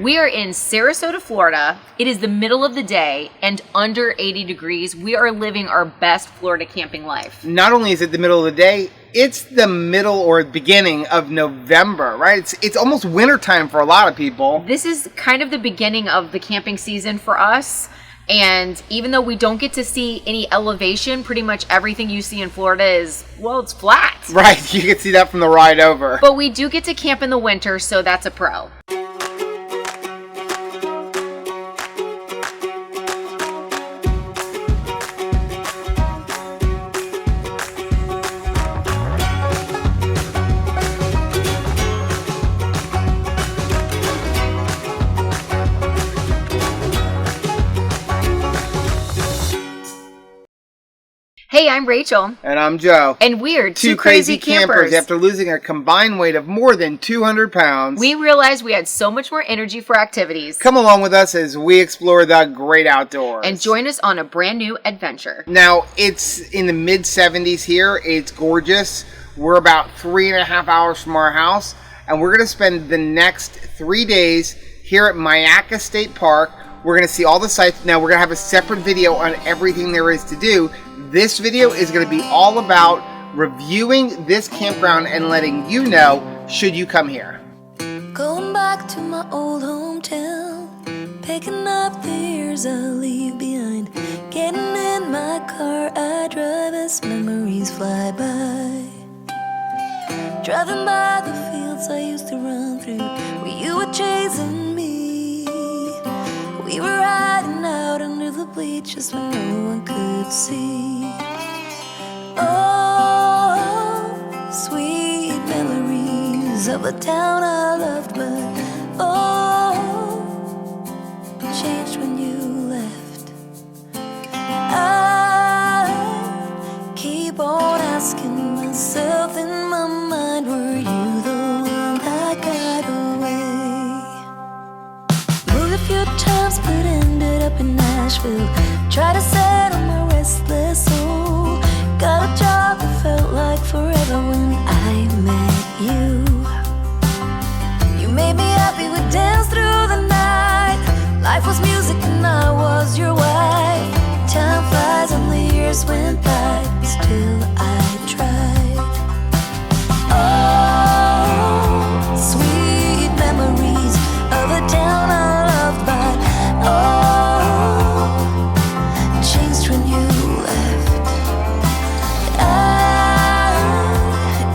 We are in Sarasota, Florida. It is the middle of the day and under 80 degrees. We are living our best Florida camping life. Not only is it the middle of the day, it's the middle or beginning of November, right? It's almost wintertime for a lot of people. This is kind of the beginning of the camping season for us. And even though we don't get to see any elevation, pretty much everything you see in Florida is, well, it's flat. Right, you can see that from the ride over. But we do get to camp in the winter, so that's a pro. Hey, I'm Rachel. And I'm Joe. And we're two crazy campers. After losing a combined weight of more than 200 pounds, we realized we had so much more energy for activities. Come along with us as we explore the great outdoors. And join us on a brand new adventure. Now, it's in the mid-70s here. It's gorgeous. We're about 3.5 hours from our house. And we're going to spend the next 3 days here at Myakka State Park. We're going to see all the sites. Now, we're going to have a separate video on everything there is to do. This video is going to be all about reviewing this campground and letting you know should you come here. Going back to my old hometown, picking up the years I leave behind. Getting in my car, I drive as memories fly by. Driving by the fields I used to run through, where you were chasing me. We were riding out under the bleachers when no one could see. Oh, sweet memories of a town I loved, but changed when you left. I keep on asking myself in my mind, were you the one that got away? Moved a few times but ended up in Nashville. Tried to settle my restless soul. Got a job that felt like forever when I met you. You made me happy, we danced through the night. Life was music and I was your wife. Time flies and the years went by, still I tried. Oh, sweet memories of a town I loved, but changed when you left. I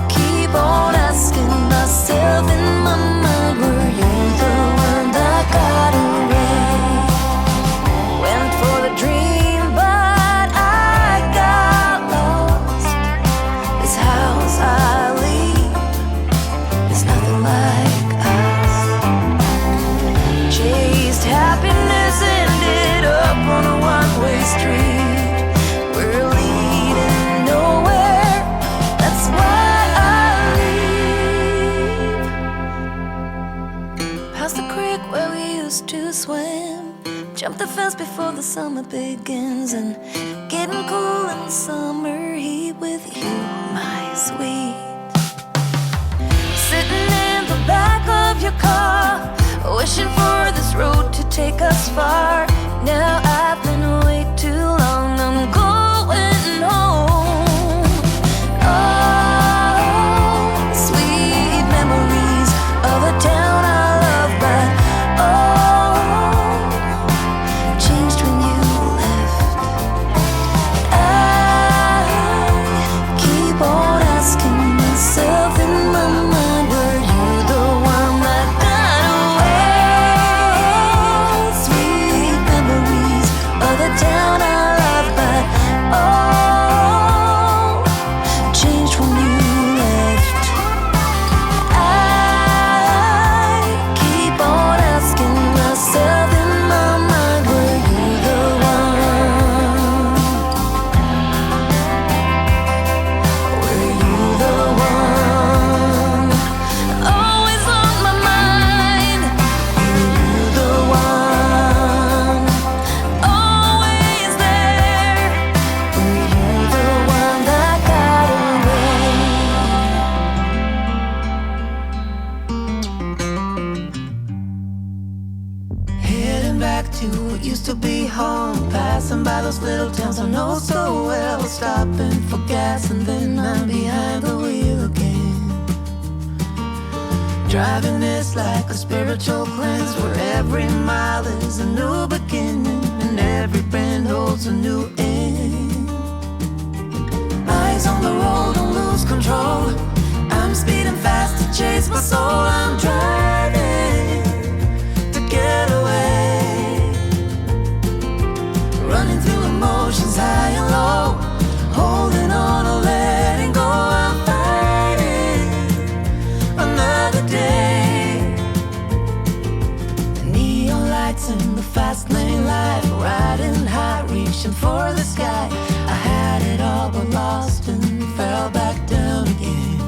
keep on asking myself in my mind, were you the one that got away? Went for the dream, but I got lost. This house I leave is nothing like us. Chased happiness, ended up on a one-way street. We're leading nowhere, that's why I leave. Past the creek where we used to swim, jump the fence before the summer begins, and getting cool in the summer heat with you, my sweet. Sitting in the back of your car, wishing for this road to take us far. Now I've been way too long, I'm going home. Oh, sweet memories of a town I love, but changed when you left. I keep on asking myself in my mind, were you the one that got away? Sweet memories Heading back to what used to be home, passing by those little towns I know so well, stopping for gas and then I'm behind the wheel again. Driving is like a spiritual cleanse, where every mile is a new beginning and every bend holds a new end. Eyes on the road, don't lose control. I'm speeding fast to chase my soul. I'm driving to get away, running through emotions high and low, holding on or letting go. I'm fighting another day. The neon lights in the fast lane life, riding high, reaching for the sky. I had it all but lost and fell back down again.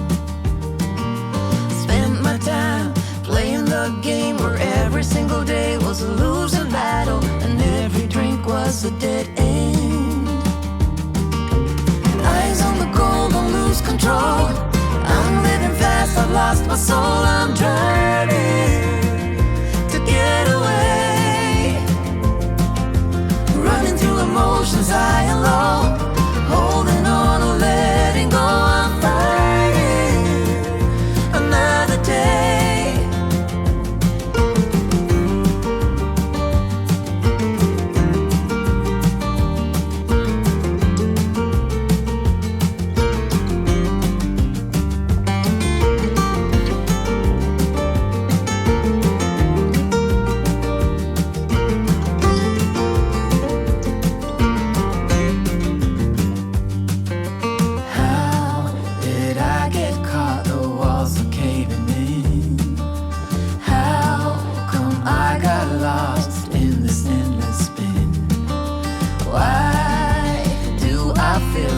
Spent my time playing the game where every single day was a losing battle and every drink was a dead end. Eyes on the goal, don't lose control. I'm living fast, I've lost my soul. I'm driving to get away, running through emotions high and low, holding on or letting go. I'm fighting another day.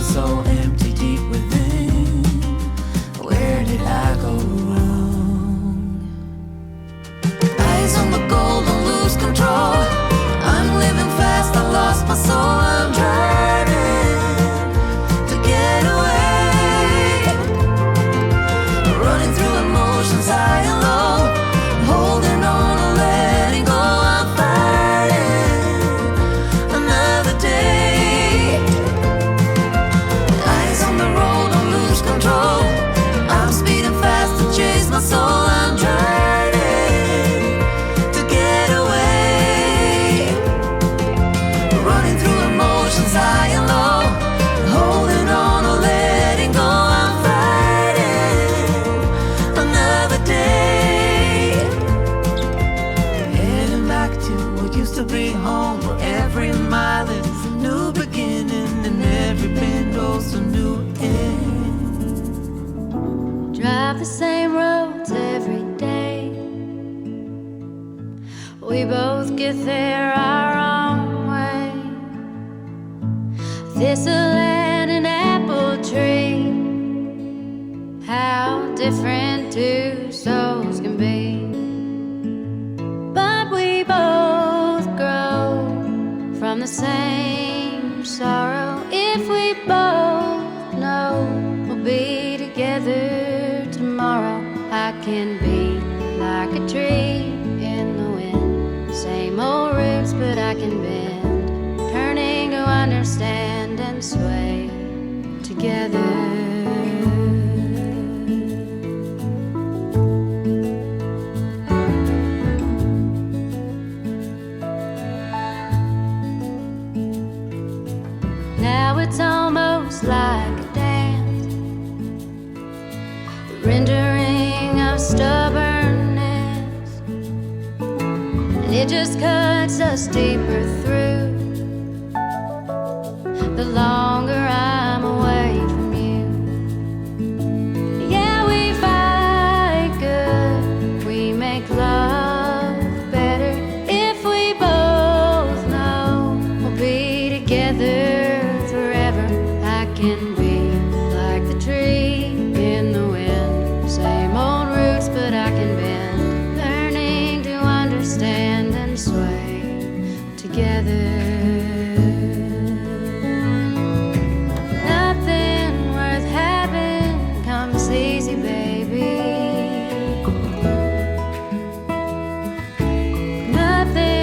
So empty deep within, where did I go wrong? Eyes on the goal, don't lose control. I'm living fast, I lost my soul. I'm driving to get away, running through emotions high and low, holding on or letting go. I'm fighting another day. I'm speeding fast to chase my soul. I'm driving to get away, running through emotions high and low, holding on or letting go. I'm fighting another day. Heading back to what used to be home, where every mile is a new beginning and every bend holds a new end. Drive the same roads every day, we both get there our own way. Thistle and an apple tree, how different two souls can be. But we both grow from the same sorrow. If we both know we'll be together tomorrow, I can be like a tree in the wind. Same old roots, but I can bend, turning to understand and sway together. Now it's almost like a dance, rendering of stubbornness, and it just cuts us deeper through the longer I'm away from you. Yeah, we fight good, we make love better. If we both know we'll be together forever, I can be like the tree in the wind. Same old roots, but I can bend, learning to understand and sway together. Nothing worth having comes easy, baby. Nothing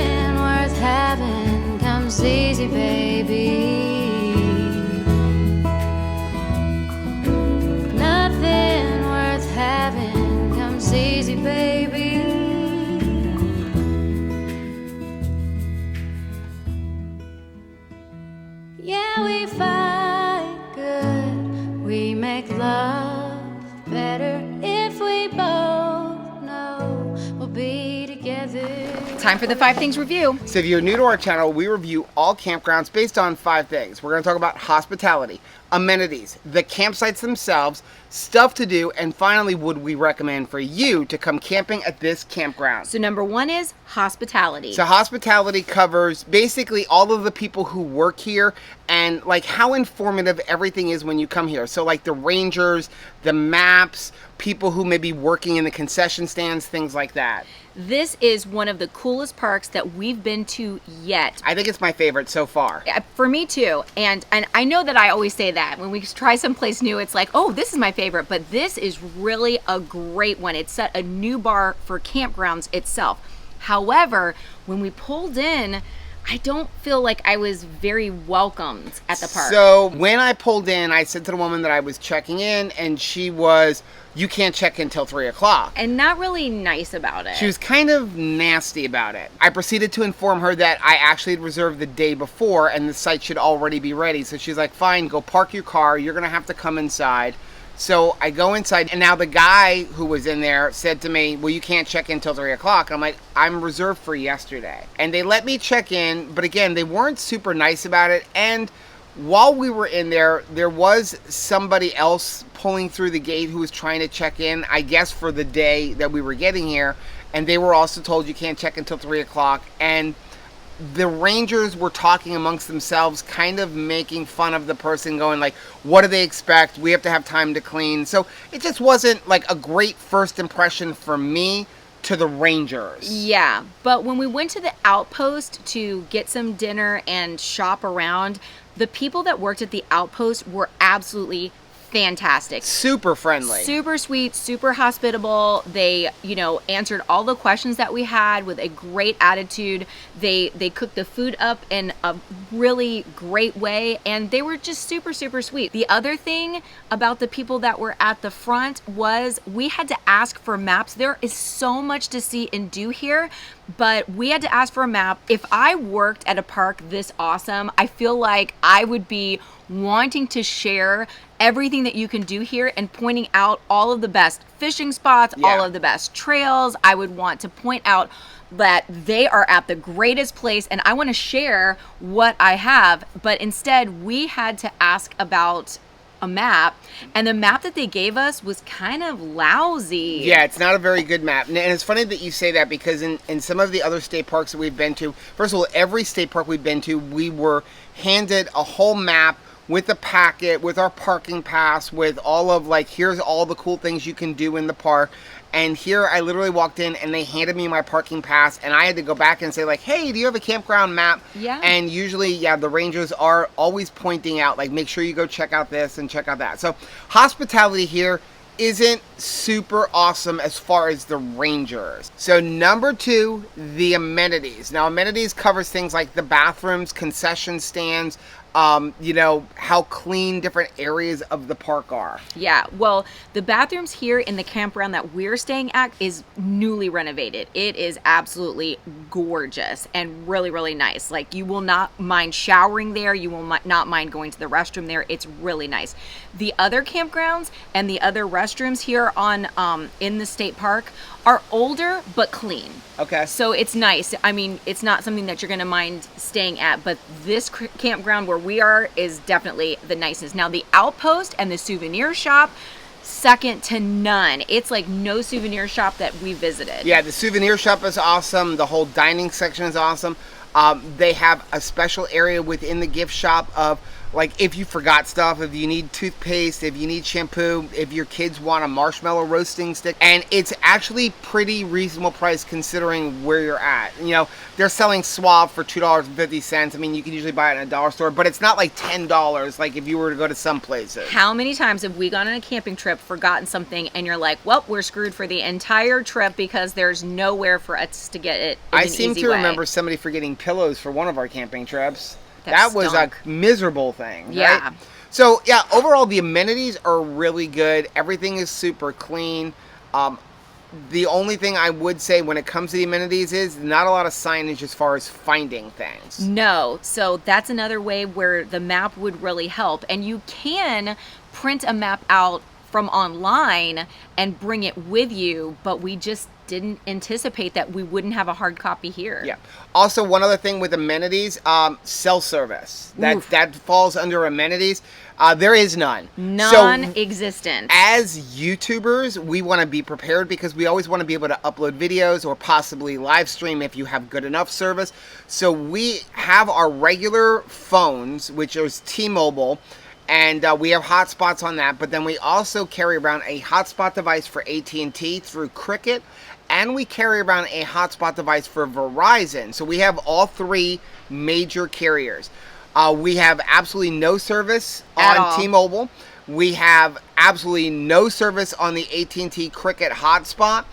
Time for the 5 things review. So if you're new to our channel, we review all campgrounds based on 5 things. We're going to talk about hospitality, amenities, the campsites themselves, stuff to do, and finally, would we recommend for you to come camping at this campground? So number 1 is hospitality. So hospitality covers basically all of the people who work here and like how informative everything is when you come here. So like the rangers, the maps, people who may be working in the concession stands, things like that. This is one of the coolest parks that we've been to yet. I think it's my favorite so far. For me too. And I know that I always say that. When we try someplace new, it's like, oh, this is my favorite. But this is really a great one. It set a new bar for campgrounds itself. However, when we pulled in, I don't feel like I was very welcomed at the park. So when I pulled in, I said to the woman that I was checking in, and she was, you can't check in till 3 o'clock. And not really nice about it. She was kind of nasty about it. I proceeded to inform her that I actually had reserved the day before and the site should already be ready. So she's like, fine, go park your car. You're going to have to come inside. So I go inside, and now the guy who was in there said to me, well, you can't check in till 3 o'clock. I'm like, I'm reserved for yesterday. And they let me check in, but again, they weren't super nice about it. And while we were in there, there was somebody else pulling through the gate who was trying to check in, I guess for the day that we were getting here. And they were also told you can't check until 3 o'clock. And the rangers were talking amongst themselves, kind of making fun of the person, going like, what do they expect? We have to have time to clean. So it just wasn't like a great first impression for me to the rangers. Yeah, but when we went to the outpost to get some dinner and shop around, the people that worked at the outpost were absolutely fantastic. Super friendly. Super sweet, super hospitable. They, answered all the questions that we had with a great attitude. They cooked the food up in a really great way, and they were just super, super sweet. The other thing about the people that were at the front was we had to ask for maps. There is so much to see and do here, but we had to ask for a map. If I worked at a park this awesome, I feel like I would be wanting to share everything that you can do here and pointing out all of the best fishing spots, all of the best trails. I would want to point out that they are at the greatest place, and I want to share what I have. But instead, we had to ask about a map, and the map that they gave us was kind of lousy. Yeah, it's not a very good map. And it's funny that you say that, because in some of the other state parks that we've been to, first of all, every state park we've been to, we were handed a whole map with a packet, with our parking pass, with all of like, here's all the cool things you can do in the park. And here I literally walked in and they handed me my parking pass, and I had to go back and say like, hey, do you have a campground map? Yeah. And usually, the rangers are always pointing out like, make sure you go check out this and check out that. So hospitality here isn't super awesome as far as the rangers. So number 2, the amenities. Now amenities covers things like the bathrooms, concession stands, how clean different areas of the park are. Yeah, well, the bathrooms here in the campground that we're staying at is newly renovated. It is absolutely gorgeous and really, really nice. Like, you will not mind showering there. You will not mind going to the restroom there. It's really nice. The other campgrounds and the other restrooms here on in the state park are older but clean. Okay. So it's nice. I mean, it's not something that you're going to mind staying at, but this campground where we are is definitely the nicest. Now, the outpost and the souvenir shop, second to none. It's like no souvenir shop that we visited. Yeah, the souvenir shop is awesome. The whole dining section is awesome. They have a special area within the gift shop of, like, if you forgot stuff, if you need toothpaste, if you need shampoo, if your kids want a marshmallow roasting stick. And it's actually pretty reasonable price considering where you're at. They're selling Suave for $2.50. I mean, you can usually buy it in a dollar store, but it's not like $10 like if you were to go to some places. How many times have we gone on a camping trip, forgotten something, and you're like, well, we're screwed for the entire trip because there's nowhere for us to get it in I an seem easy to way. remember somebody forgetting pillows for one of our camping trips. That was a stunk. miserable thing, Yeah. right? So, overall, the amenities are really good. Everything is super clean. The only thing I would say when it comes to the amenities is not a lot of signage as far as finding things. No, so that's another way where the map would really help. And you can print a map out from online and bring it with you, but we just didn't anticipate that we wouldn't have a hard copy here. Yeah. Also, one other thing with amenities, cell service. That falls under amenities. There is none. Non-existent. So, as YouTubers, we want to be prepared because we always want to be able to upload videos or possibly live stream if you have good enough service. So we have our regular phones, which is T-Mobile, and we have hotspots on that. But then we also carry around a hotspot device for AT&T through Cricket, and we carry around a hotspot device for Verizon. So we have all three major carriers. We have absolutely no service on T-Mobile. We have absolutely no service on the AT&T Cricket hotspot.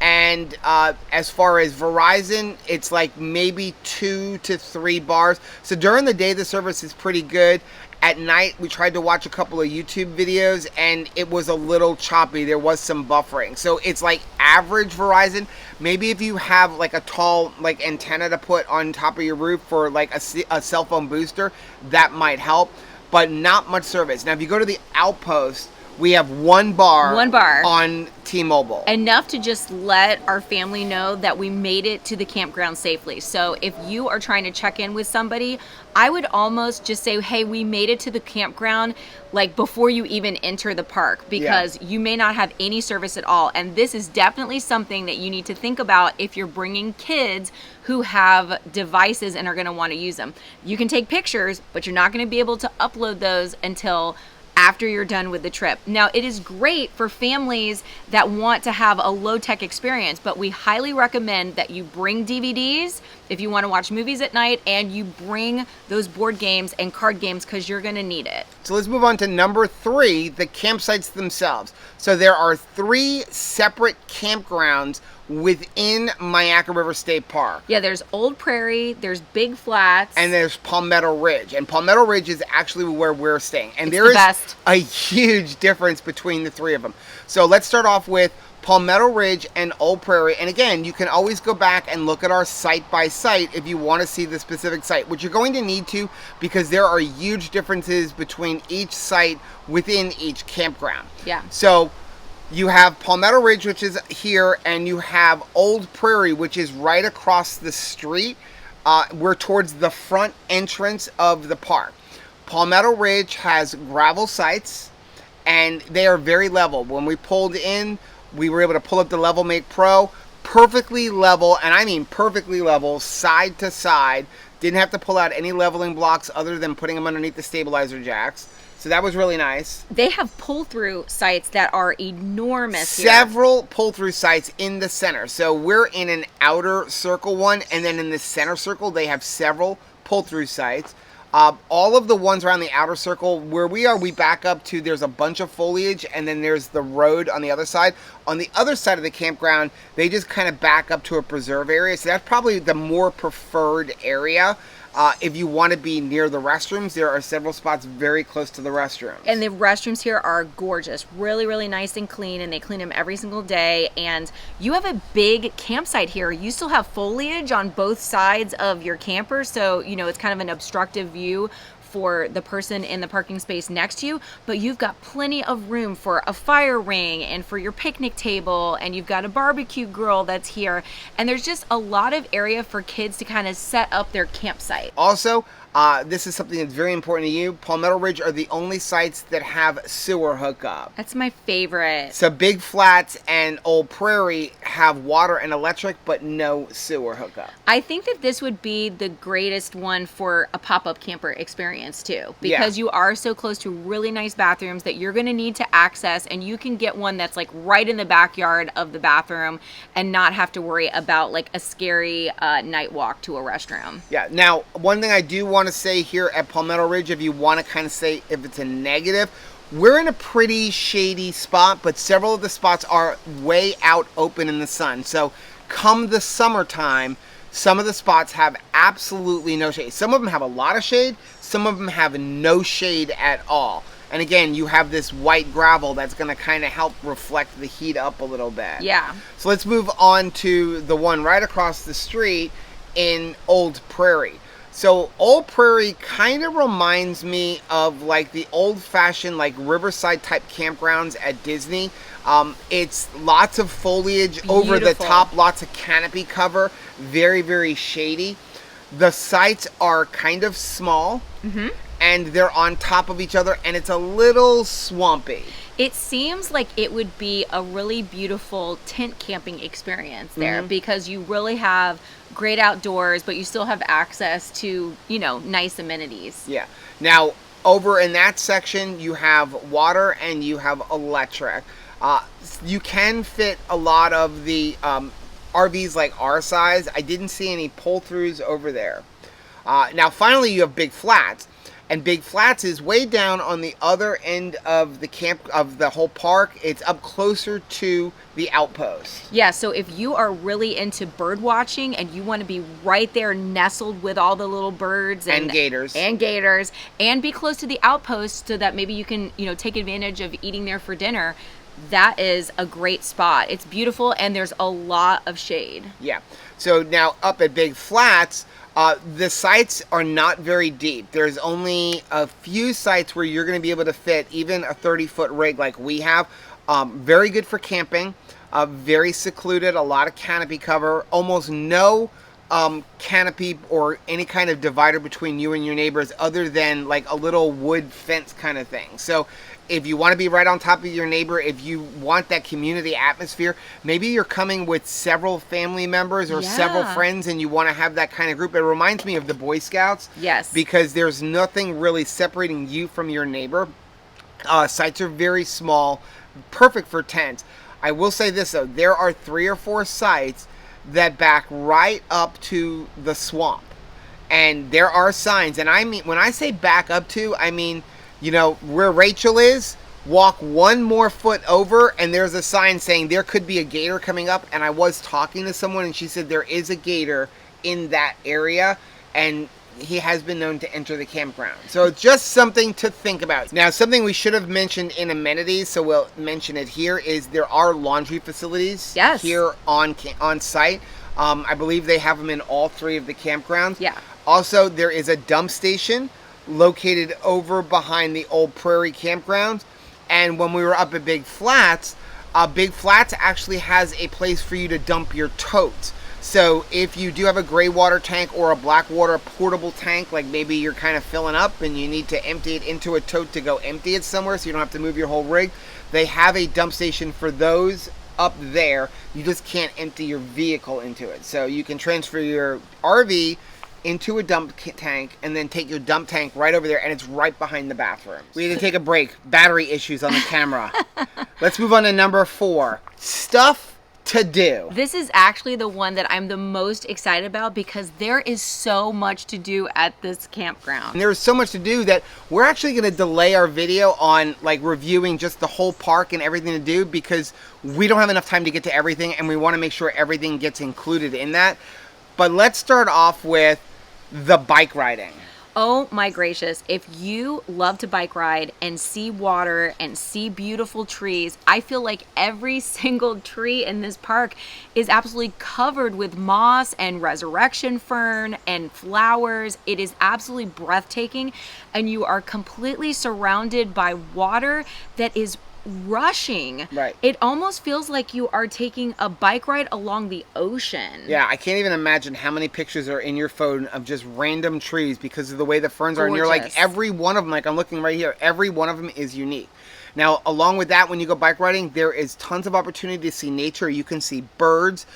And as far as Verizon, it's like maybe 2 to 3 bars. So during the day, the service is pretty good. At night, we tried to watch a couple of YouTube videos, and it was a little choppy. There was some buffering. So it's like average Verizon. Maybe if you have like a tall like antenna to put on top of your roof for like a cell phone booster, that might help. But not much service. Now, if you go to the Outpost, we have one bar on T-Mobile. Enough to just let our family know that we made it to the campground safely. So if you are trying to check in with somebody, I would almost just say, hey, we made it to the campground, like before you even enter the park, because you may not have any service at all. And this is definitely something that you need to think about if you're bringing kids who have devices and are going to want to use them. You can take pictures, but you're not going to be able to upload those until after you're done with the trip. Now, it is great for families that want to have a low-tech experience, but we highly recommend that you bring DVDs if you want to watch movies at night, and you bring those board games and card games because you're going to need it. So let's move on to number 3, the campsites themselves. So there are 3 separate campgrounds within Myakka River State Park. Yeah, there's Old Prairie, there's Big Flats, and there's Palmetto Ridge. And Palmetto Ridge is actually where we're staying. And there is a huge difference between the 3 of them. So let's start off with Palmetto Ridge and Old Prairie. And again, you can always go back and look at our site by site if you want to see the specific site, which you're going to need to, because there are huge differences between each site within each campground. Yeah. So you have Palmetto Ridge, which is here, and you have Old Prairie, which is right across the street. We're towards the front entrance of the park. Palmetto Ridge has gravel sites, and they are very level. When we pulled in, we were able to pull up the Level Make Pro, perfectly level, and I mean perfectly level, side to side. Didn't have to pull out any leveling blocks other than putting them underneath the stabilizer jacks. So that was really nice. They have pull-through sites that are enormous Several pull-through sites in the center. So we're in an outer circle one, and then in the center circle, they have several pull-through sites. All of the ones around the outer circle, where we are, we back up to, there's a bunch of foliage, and then there's the road on the other side. On the other side of the campground, they just kind of back up to a preserve area. So that's probably the more preferred area. If you want to be near the restrooms, there are several spots very close to the restrooms. And the restrooms here are gorgeous. Really, really nice and clean, and they clean them every single day. And you have a big campsite here. You still have foliage on both sides of your camper, so, you know, it's kind of an obstructive view for the person in the parking space next to you, but you've got plenty of room for a fire ring and for your picnic table, and you've got a barbecue grill that's here, and there's just a lot of area for kids to kind of set up their campsite. Also, this is something that's very important to you. Palmetto Ridge are the only sites that have sewer hookup. That's my favorite. So Big Flats and Old Prairie have water and electric, but no sewer hookup. I think that this would be the greatest one for a pop-up camper experience too, because you are so close to really nice bathrooms that you're going to need to access, and you can get one that's like right in the backyard of the bathroom and not have to worry about like a scary night walk to a restroom. Yeah. Now, one thing I do want to say here at Palmetto Ridge, if you want to kind of say if it's a negative, we're in a pretty shady spot, but several of the spots are way out open in the sun. So come the summertime, some of the spots have absolutely no shade. Some of them have a lot of shade, some of them have no shade at all. And again, you have this white gravel that's going to kind of help reflect the heat up a little bit. Yeah. So let's move on to the one right across the street in Old Prairie. So Old Prairie kind of reminds me of like the old-fashioned like riverside type campgrounds at Disney. It's lots of foliage over the Beautiful. top, lots of canopy cover, very, very shady. The sites are kind of small, and they're on top of each other, and it's a little swampy. It seems like it would be a really beautiful tent camping experience there because you really have great outdoors, but you still have access to, you know, nice amenities. Yeah. Now, over in that section, you have water and you have electric. You can fit a lot of the RVs like our size. I didn't see any pull-throughs over there. Now, finally, you have Big Flats. And Big Flats is way down on the other end of the whole park. It's up closer to the outpost. Yeah, so if you are really into bird watching and you want to be right there nestled with all the little birds And gators. and be close to the outpost so that maybe you can, you know, take advantage of eating there for dinner, that is a great spot. It's beautiful and there's a lot of shade. Yeah. So now up at Big Flats, the sites are not very deep. There's only a few sites where you're going to be able to fit even a 30-foot rig like we have. Very good for camping. Very secluded. A lot of canopy cover. Almost no canopy or any kind of divider between you and your neighbors other than like a little wood fence kind of thing. So if you want to be right on top of your neighbor, if you want that community atmosphere, maybe you're coming with several family members or several friends and you want to have that kind of group. It reminds me of the Boy Scouts. Yes. Because there's nothing really separating you from your neighbor. Sites are very small, perfect for tents. I will say this though, there are 3 or 4 sites that back right up to the swamp. And there are signs, and I mean, when I say back up to, I mean, you know, where Rachel is, walk 1 more foot over, and there's a sign saying there could be a gator coming up. And I was talking to someone, and she said there is a gator in that area, and he has been known to enter the campground. So it's just something to think about. Now, something we should have mentioned in amenities, so we'll mention it here, is there are laundry facilities here on site. I believe they have them in all 3 of the campgrounds. Yeah. Also, there is a dump station located over behind the Old Prairie campground. And when we were up at Big Flats actually has a place for you to dump your totes. So if you do have a gray water tank or a black water portable tank, like maybe you're kind of filling up and you need to empty it into a tote to go empty it somewhere so you don't have to move your whole rig, they have a dump station for those up there. You just can't empty your vehicle into it. So you can transfer your RV into a dump tank and then take your dump tank right over there, and it's right behind the bathroom. We need to take a break. Battery issues on the camera. Let's move on to number 4. Stuff to do. This is actually the one that I'm the most excited about because there is so much to do at this campground. And there's so much to do that we're actually going to delay our video on like reviewing just the whole park and everything to do because we don't have enough time to get to everything, and we want to make sure everything gets included in that. But let's start off with the bike riding. Oh my gracious, if you love to bike ride and see water and see beautiful trees, I feel like every single tree in this park is absolutely covered with moss and resurrection fern and flowers. It is absolutely breathtaking, and you are completely surrounded by water that is rushing. Right. It almost feels like you are taking a bike ride along the ocean. Yeah, I can't even imagine how many pictures are in your phone of just random trees because of the way the ferns are. And you're like, every one of them, like I'm looking right here, every one of them is unique. Now, along with that, when you go bike riding, there is tons of opportunity to see nature. You can see birds.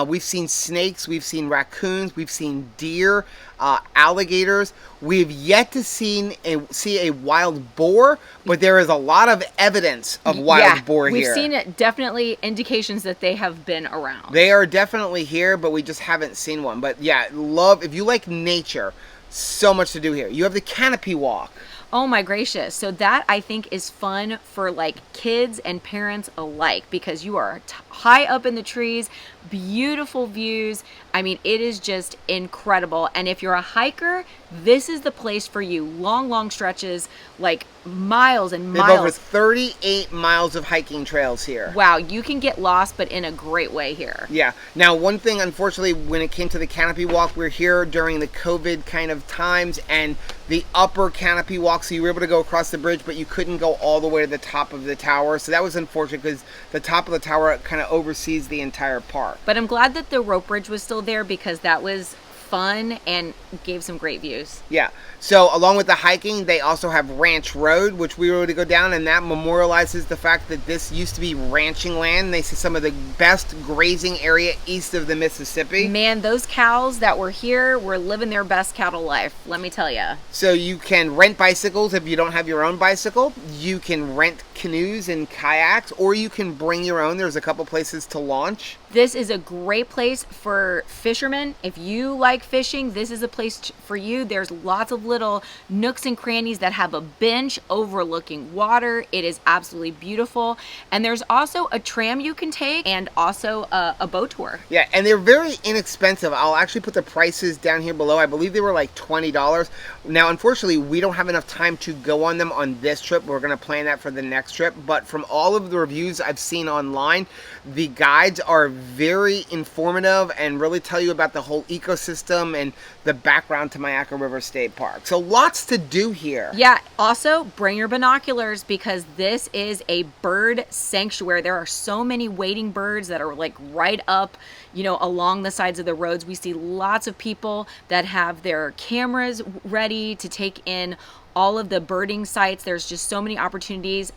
We've seen snakes. We've seen raccoons. We've seen deer, alligators. We've yet to see a wild boar, but there is a lot of evidence of wild boar here. We've seen it, definitely indications that they have been around. They are definitely here, but we just haven't seen one. But yeah, if you like nature, so much to do here. You have the canopy walk. Oh my gracious. So that I think is fun for like kids and parents alike because you are high up in the trees, beautiful views. I mean, it is just incredible. And if you're a hiker, this is the place for you. Long, long stretches, like miles and They have over miles. 38 miles of hiking trails here. Wow, you can get lost, but in a great way here. Yeah. Now, one thing, unfortunately, when it came to the canopy walk, we're here during the COVID kind of times, and the upper canopy walk, so you were able to go across the bridge, but you couldn't go all the way to the top of the tower. So that was unfortunate because the top of the tower kind of oversees the entire park. But I'm glad that the rope bridge was still there because that was fun and gave some great views. Yeah. So along with the hiking, they also have Ranch Road, which we were able to go down, and that memorializes the fact that this used to be ranching land. They see some of the best grazing area east of the Mississippi. Man, those cows that were here were living their best cattle life, let me tell you. So you can rent bicycles if you don't have your own bicycle. You can rent canoes and kayaks, or you can bring your own. There's a couple places to launch. This is a great place for fishermen. If you like fishing, this is a place for you. There's lots of little nooks and crannies that have a bench overlooking water. It is absolutely beautiful. And there's also a tram you can take and also a boat tour. Yeah, and they're very inexpensive. I'll actually put the prices down here below. I believe they were like $20. Now, unfortunately, we don't have enough time to go on them on this trip. We're going to plan that for the next trip. But from all of the reviews I've seen online, the guides are very informative and really tell you about the whole ecosystem and the background to Myakka River State Park. So lots to do here. Yeah, also bring your binoculars because this is a bird sanctuary. There are so many wading birds that are like right up, you know, along the sides of the roads. We see lots of people that have their cameras ready to take in all of the birding sites. There's just so many opportunities.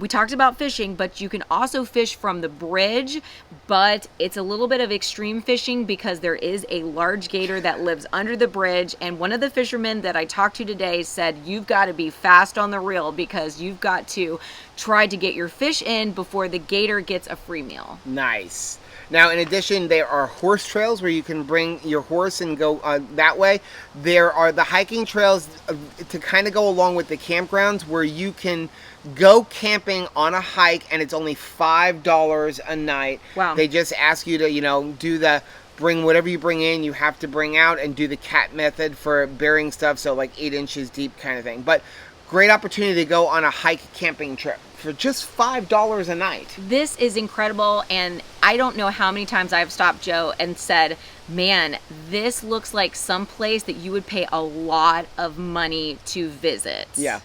We talked about fishing, but you can also fish from the bridge, but it's a little bit of extreme fishing because there is a large gator that lives under the bridge. And one of the fishermen that I talked to today said, you've got to be fast on the reel because you've got to try to get your fish in before the gator gets a free meal. Nice. Now, in addition, there are horse trails where you can bring your horse and go that way. There are the hiking trails to kind of go along with the campgrounds where you can go camping on a hike, and it's only $5 a night. Wow. They just ask you to, you know, bring whatever you bring in, you have to bring out, and do the cat method for burying stuff, so like 8 inches deep kind of thing. But great opportunity to go on a hike camping trip for just $5 a night. This is incredible, and I don't know how many times I've stopped Joe and said, man, this looks like some place that you would pay a lot of money to visit. Yeah.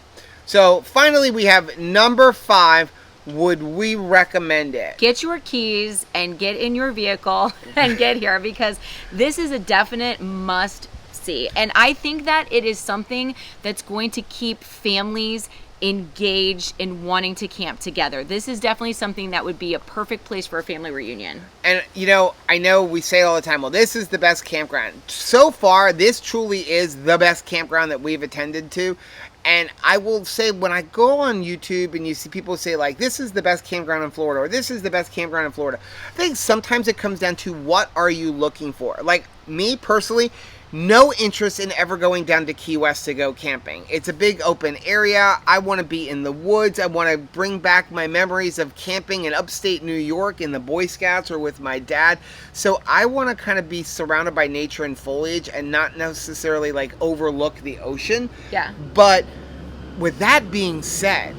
So finally we have number 5. Would we recommend it? Get your keys and get in your vehicle and get here because this is a definite must see. And I think that it is something that's going to keep families engaged in wanting to camp together. This is definitely something that would be a perfect place for a family reunion. And you know, I know we say all the time, well, this is the best campground. So far, this truly is the best campground that we've attended to. And I will say, when I go on YouTube and you see people say like, this is the best campground in Florida, or this is the best campground in Florida, I think sometimes it comes down to what are you looking for? Like me personally, no interest in ever going down to Key West to go camping. It's a big open area. I want to be in the woods. I want to bring back my memories of camping in upstate New York in the Boy Scouts or with my dad. So I want to kind of be surrounded by nature and foliage and not necessarily like overlook the ocean. Yeah. But with that being said,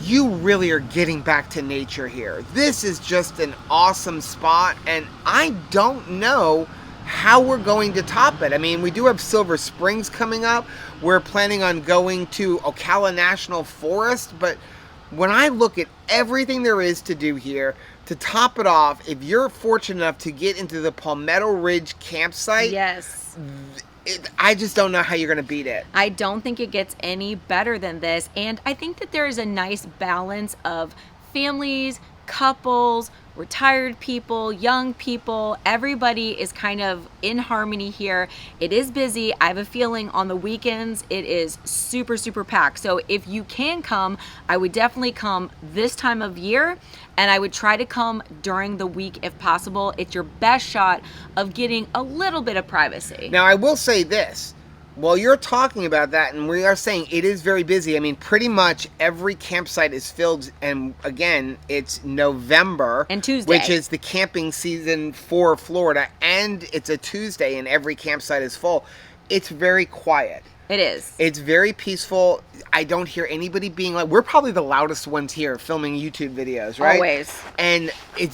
you really are getting back to nature here. This is just an awesome spot, and I don't know how we're going to top it. I mean, we do have Silver Springs coming up. We're planning on going to Ocala National Forest, but when I look at everything there is to do here, to top it off, if you're fortunate enough to get into the Palmetto Ridge campsite, Yes. I just don't know how you're going to beat it. I don't think it gets any better than this. And I think that there is a nice balance of families, couples, retired people, young people. Everybody is kind of in harmony here. It is busy. I have a feeling on the weekends it is super, super packed. So if you can come, I would definitely come this time of year, and I would try to come during the week if possible. It's your best shot of getting a little bit of privacy. Now, I will say this. Well, you're talking about that, and we are saying it is very busy. I mean, pretty much every campsite is filled, and again, it's November. And Tuesday. Which is the camping season for Florida, and it's a Tuesday, and every campsite is full. It's very quiet. It is. It's very peaceful. I don't hear anybody being like, we're probably the loudest ones here filming YouTube videos, right? Always. And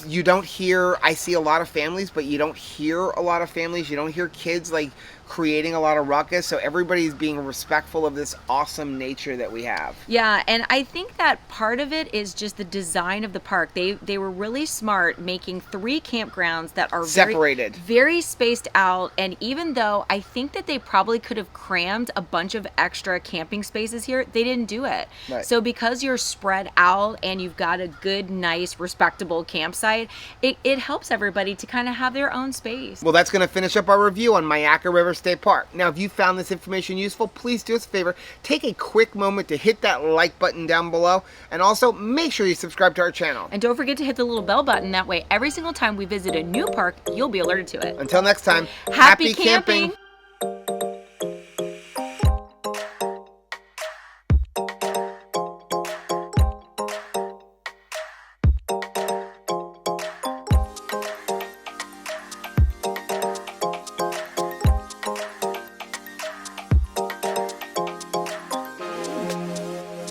you don't hear, I see a lot of families, but you don't hear a lot of families. You don't hear kids like creating a lot of ruckus. So everybody's being respectful of this awesome nature that we have. Yeah, and I think that part of it is just the design of the park. They were really smart making 3 campgrounds that are Separated. very spaced out. And even though I think that they probably could have crammed a bunch of extra camping spaces here, they didn't do it. Right. So because you're spread out and you've got a good, nice, respectable campsite, it helps everybody to kind of have their own space. Well, that's going to finish up our review on Myakka River State Park. Now, if you found this information useful, please do us a favor. Take a quick moment to hit that like button down below. And also, make sure you subscribe to our channel. And don't forget to hit the little bell button. That way, every single time we visit a new park, you'll be alerted to it. Until next time, Happy camping!